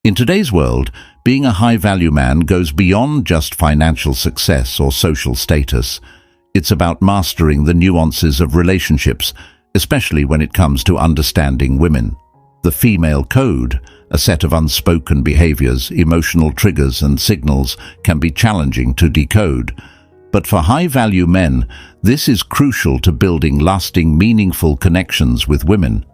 In today's world, being a high-value man goes beyond just financial success or social status. It's about mastering the nuances of relationships, especially when it comes to understanding women. The female code, a set of unspoken behaviors, emotional triggers and signals, can be challenging to decode. But for high-value men, this is crucial to building lasting, meaningful connections with women.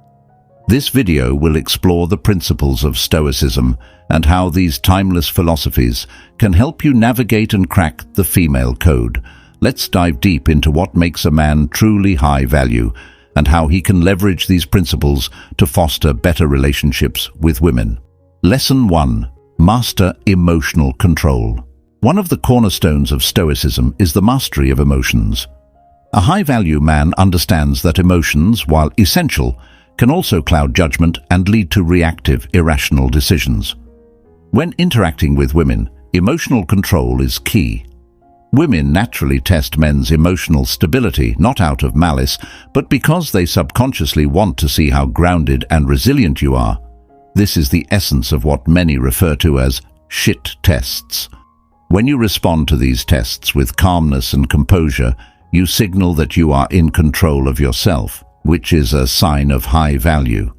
This video will explore the principles of Stoicism and how these timeless philosophies can help you navigate and crack the female code. Let's dive deep into what makes a man truly high value and how he can leverage these principles to foster better relationships with women. Lesson 1. Master emotional control. One of the cornerstones of Stoicism is the mastery of emotions. A high-value man understands that emotions, while essential, can also cloud judgment and lead to reactive, irrational decisions. When interacting with women, emotional control is key. Women naturally test men's emotional stability, not out of malice, but because they subconsciously want to see how grounded and resilient you are. This is the essence of what many refer to as shit tests. When you respond to these tests with calmness and composure, you signal that you are in control of yourself, which is a sign of high value.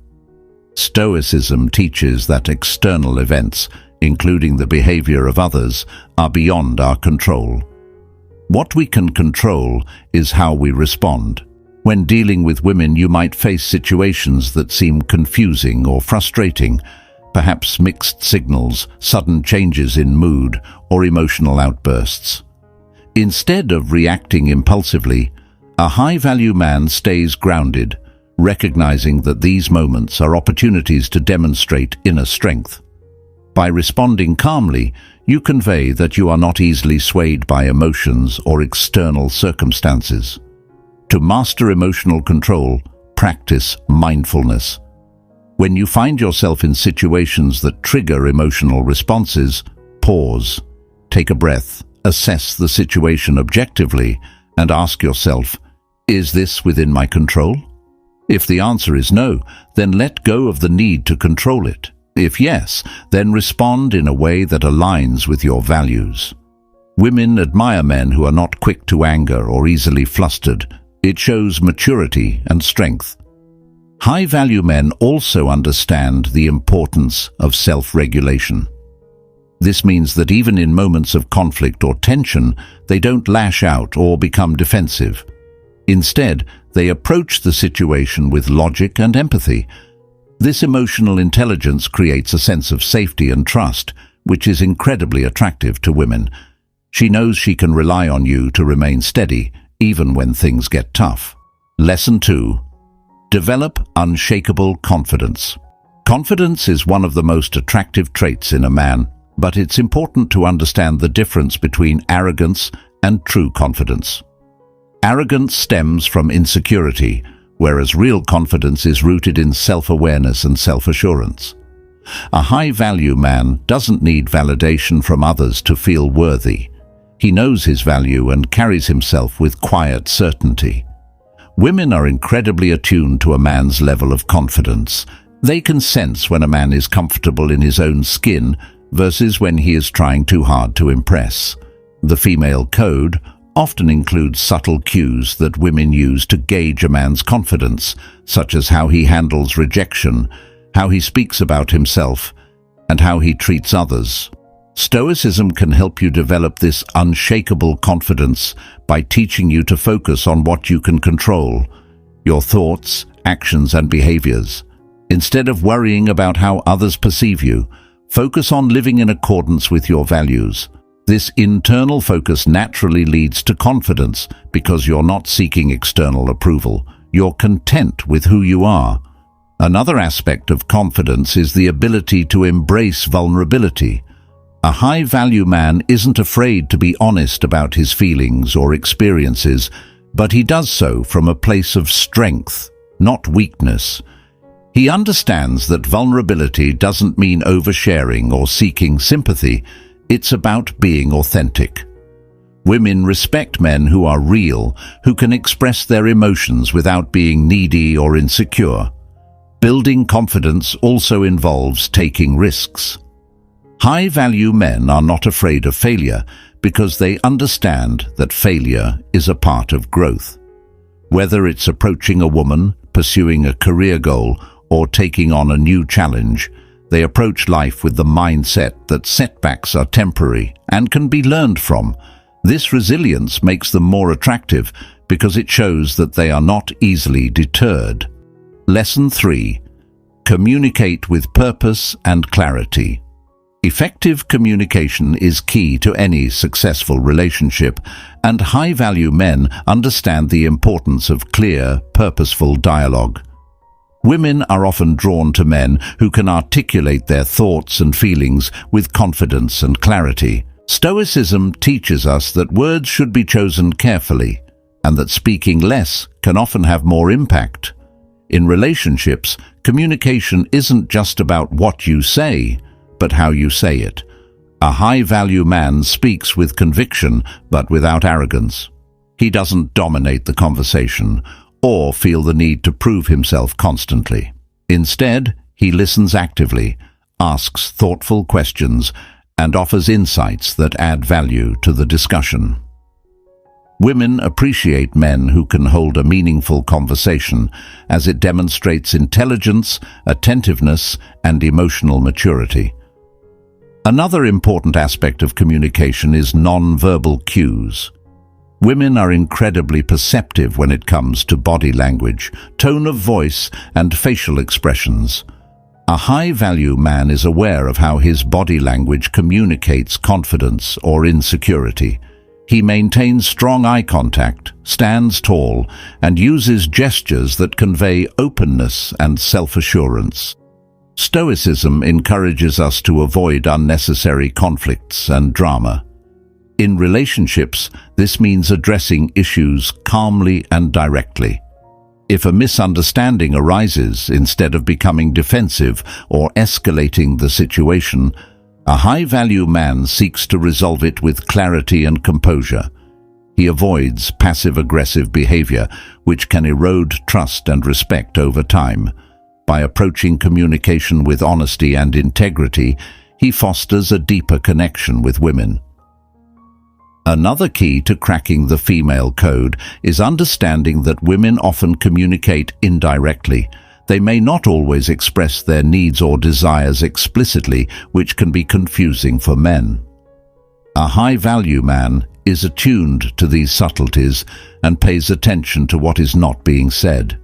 Stoicism teaches that external events, including the behavior of others, are beyond our control. What we can control is how we respond. When dealing with women, you might face situations that seem confusing or frustrating, perhaps mixed signals, sudden changes in mood, or emotional outbursts. Instead of reacting impulsively, a high-value man stays grounded, recognizing that these moments are opportunities to demonstrate inner strength. By responding calmly, you convey that you are not easily swayed by emotions or external circumstances. To master emotional control, practice mindfulness. When you find yourself in situations that trigger emotional responses, pause, take a breath, assess the situation objectively, and ask yourself, is this within my control? If the answer is no, then let go of the need to control it. If yes, then respond in a way that aligns with your values. Women admire men who are not quick to anger or easily flustered. It shows maturity and strength. High-value men also understand the importance of self-regulation. This means that even in moments of conflict or tension, they don't lash out or become defensive. Instead, they approach the situation with logic and empathy. This emotional intelligence creates a sense of safety and trust, which is incredibly attractive to women. She knows she can rely on you to remain steady, even when things get tough. Lesson 2. Develop unshakable confidence. Confidence is one of the most attractive traits in a man, but it's important to understand the difference between arrogance and true confidence. Arrogance stems from insecurity, whereas real confidence is rooted in self-awareness and self-assurance. A high-value man doesn't need validation from others to feel worthy. He knows his value and carries himself with quiet certainty. Women are incredibly attuned to a man's level of confidence. They can sense when a man is comfortable in his own skin versus when he is trying too hard to impress. The female code often includes subtle cues that women use to gauge a man's confidence, such as how he handles rejection, how he speaks about himself, and how he treats others. Stoicism can help you develop this unshakable confidence by teaching you to focus on what you can control, your thoughts, actions, and behaviors. Instead of worrying about how others perceive you, focus on living in accordance with your values. This internal focus naturally leads to confidence because you're not seeking external approval. You're content with who you are. Another aspect of confidence is the ability to embrace vulnerability. A high-value man isn't afraid to be honest about his feelings or experiences, but he does so from a place of strength, not weakness. He understands that vulnerability doesn't mean oversharing or seeking sympathy. It's about being authentic. Women respect men who are real, who can express their emotions without being needy or insecure. Building confidence also involves taking risks. High-value men are not afraid of failure because they understand that failure is a part of growth. Whether it's approaching a woman, pursuing a career goal, or taking on a new challenge, they approach life with the mindset that setbacks are temporary and can be learned from. This resilience makes them more attractive because it shows that they are not easily deterred. Lesson 3. Communicate with purpose and clarity. Effective communication is key to any successful relationship, and high-value men understand the importance of clear, purposeful dialogue. Women are often drawn to men who can articulate their thoughts and feelings with confidence and clarity. Stoicism teaches us that words should be chosen carefully, and that speaking less can often have more impact. In relationships, communication isn't just about what you say, but how you say it. A high-value man speaks with conviction, but without arrogance. He doesn't dominate the conversation or feel the need to prove himself constantly. Instead, he listens actively, asks thoughtful questions, and offers insights that add value to the discussion. Women appreciate men who can hold a meaningful conversation, as it demonstrates intelligence, attentiveness, and emotional maturity. Another important aspect of communication is non-verbal cues. Women are incredibly perceptive when it comes to body language, tone of voice, and facial expressions. A high-value man is aware of how his body language communicates confidence or insecurity. He maintains strong eye contact, stands tall, and uses gestures that convey openness and self-assurance. Stoicism encourages us to avoid unnecessary conflicts and drama. In relationships, this means addressing issues calmly and directly. If a misunderstanding arises, instead of becoming defensive or escalating the situation, a high-value man seeks to resolve it with clarity and composure. He avoids passive-aggressive behavior, which can erode trust and respect over time. By approaching communication with honesty and integrity, he fosters a deeper connection with women. Another key to cracking the female code is understanding that women often communicate indirectly. They may not always express their needs or desires explicitly, which can be confusing for men. A high-value man is attuned to these subtleties and pays attention to what is not being said.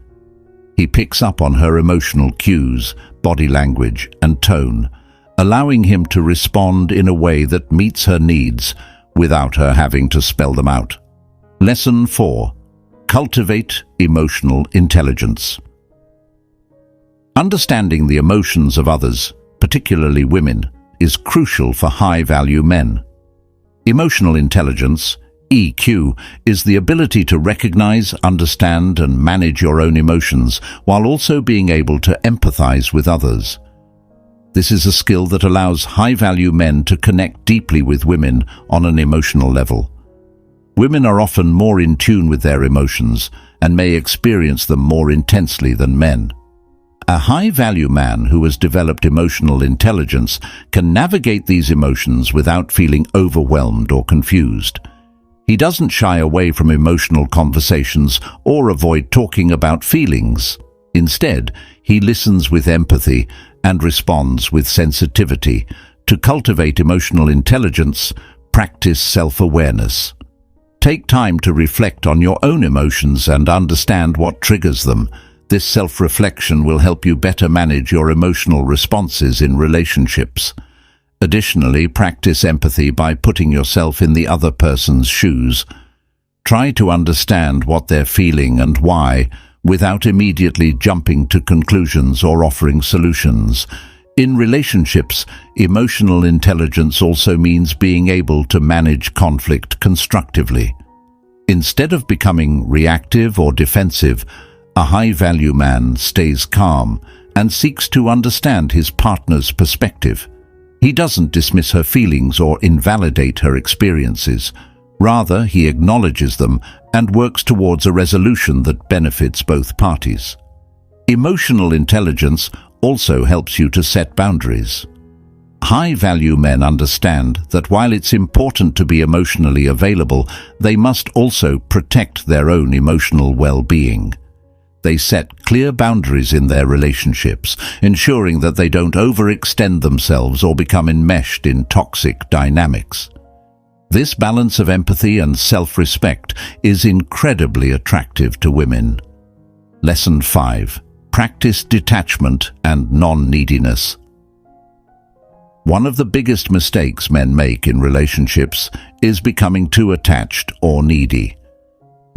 He picks up on her emotional cues, body language, and tone, allowing him to respond in a way that meets her needs without her having to spell them out. Lesson 4. Cultivate emotional intelligence. Understanding the emotions of others, particularly women, is crucial for high-value men. Emotional intelligence, EQ, is the ability to recognize, understand, and manage your own emotions while also being able to empathize with others. This is a skill that allows high-value men to connect deeply with women on an emotional level. Women are often more in tune with their emotions and may experience them more intensely than men. A high-value man who has developed emotional intelligence can navigate these emotions without feeling overwhelmed or confused. He doesn't shy away from emotional conversations or avoid talking about feelings. Instead, he listens with empathy and responds with sensitivity. To cultivate emotional intelligence, practice self-awareness. Take time to reflect on your own emotions and understand what triggers them. This self-reflection will help you better manage your emotional responses in relationships. Additionally, practice empathy by putting yourself in the other person's shoes. Try to understand what they're feeling and why, without immediately jumping to conclusions or offering solutions. In relationships, emotional intelligence also means being able to manage conflict constructively. Instead of becoming reactive or defensive, a high-value man stays calm and seeks to understand his partner's perspective. He doesn't dismiss her feelings or invalidate her experiences. Rather, he acknowledges them and works towards a resolution that benefits both parties. Emotional intelligence also helps you to set boundaries. High-value men understand that while it's important to be emotionally available, they must also protect their own emotional well-being. They set clear boundaries in their relationships, ensuring that they don't overextend themselves or become enmeshed in toxic dynamics. This balance of empathy and self-respect is incredibly attractive to women. Lesson 5. Practice detachment and non-neediness. One of the biggest mistakes men make in relationships is becoming too attached or needy.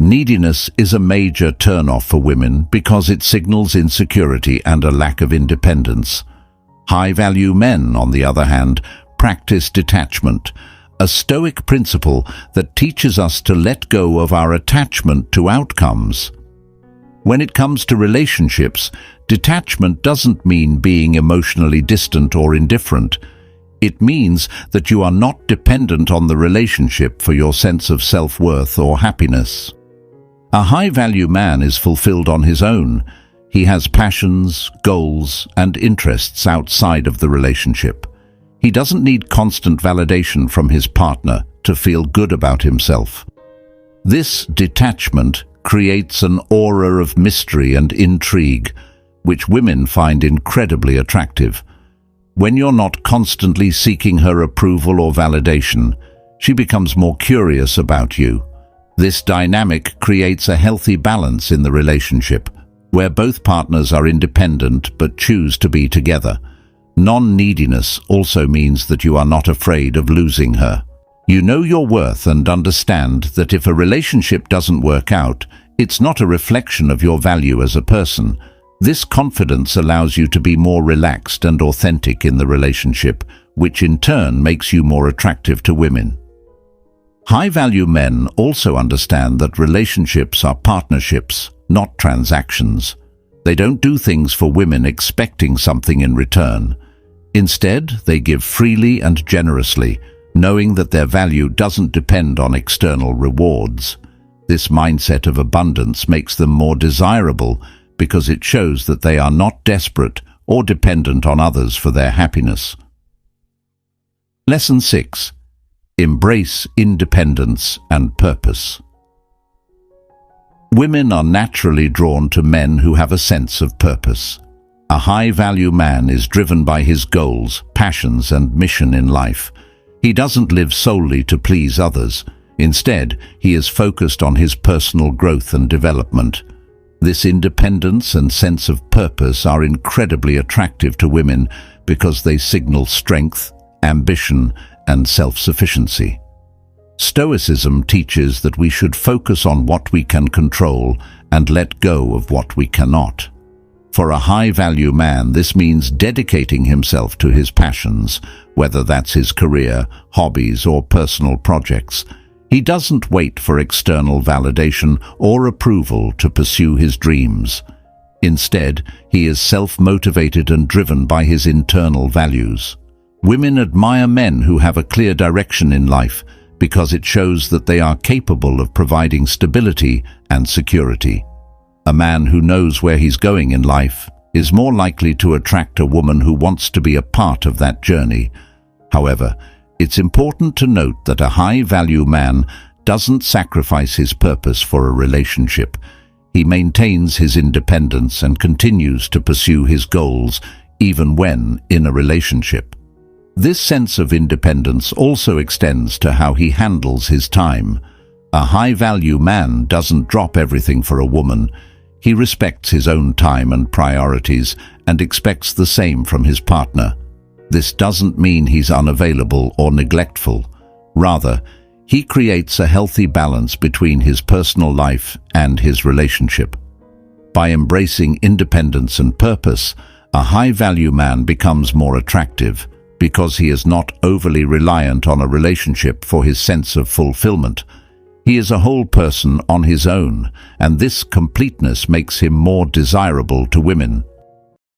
Neediness is a major turn-off for women because it signals insecurity and a lack of independence. High-value men, on the other hand, practice detachment, a stoic principle that teaches us to let go of our attachment to outcomes. When it comes to relationships, detachment doesn't mean being emotionally distant or indifferent. It means that you are not dependent on the relationship for your sense of self-worth or happiness. A high-value man is fulfilled on his own. He has passions, goals, and interests outside of the relationship. He doesn't need constant validation from his partner to feel good about himself. This detachment creates an aura of mystery and intrigue, which women find incredibly attractive. When you're not constantly seeking her approval or validation, she becomes more curious about you. This dynamic creates a healthy balance in the relationship, where both partners are independent but choose to be together. Non-neediness also means that you are not afraid of losing her. You know your worth and understand that if a relationship doesn't work out, it's not a reflection of your value as a person. This confidence allows you to be more relaxed and authentic in the relationship, which in turn makes you more attractive to women. High-value men also understand that relationships are partnerships, not transactions. They don't do things for women expecting something in return. Instead, they give freely and generously, knowing that their value doesn't depend on external rewards. This mindset of abundance makes them more desirable because it shows that they are not desperate or dependent on others for their happiness. Lesson 6. Embrace independence and purpose. Women are naturally drawn to men who have a sense of purpose. A high-value man is driven by his goals, passions, and mission in life. He doesn't live solely to please others. Instead, he is focused on his personal growth and development. This independence and sense of purpose are incredibly attractive to women because they signal strength, ambition, and self-sufficiency. Stoicism teaches that we should focus on what we can control and let go of what we cannot. For a high-value man, this means dedicating himself to his passions, whether that's his career, hobbies, or personal projects. He doesn't wait for external validation or approval to pursue his dreams. Instead, he is self-motivated and driven by his internal values. Women admire men who have a clear direction in life because it shows that they are capable of providing stability and security. A man who knows where he's going in life is more likely to attract a woman who wants to be a part of that journey. However, it's important to note that a high-value man doesn't sacrifice his purpose for a relationship. He maintains his independence and continues to pursue his goals even when in a relationship. This sense of independence also extends to how he handles his time. A high-value man doesn't drop everything for a woman. He respects his own time and priorities and expects the same from his partner. This doesn't mean he's unavailable or neglectful. Rather, he creates a healthy balance between his personal life and his relationship. By embracing independence and purpose, a high-value man becomes more attractive because he is not overly reliant on a relationship for his sense of fulfillment. He is a whole person on his own, and this completeness makes him more desirable to women.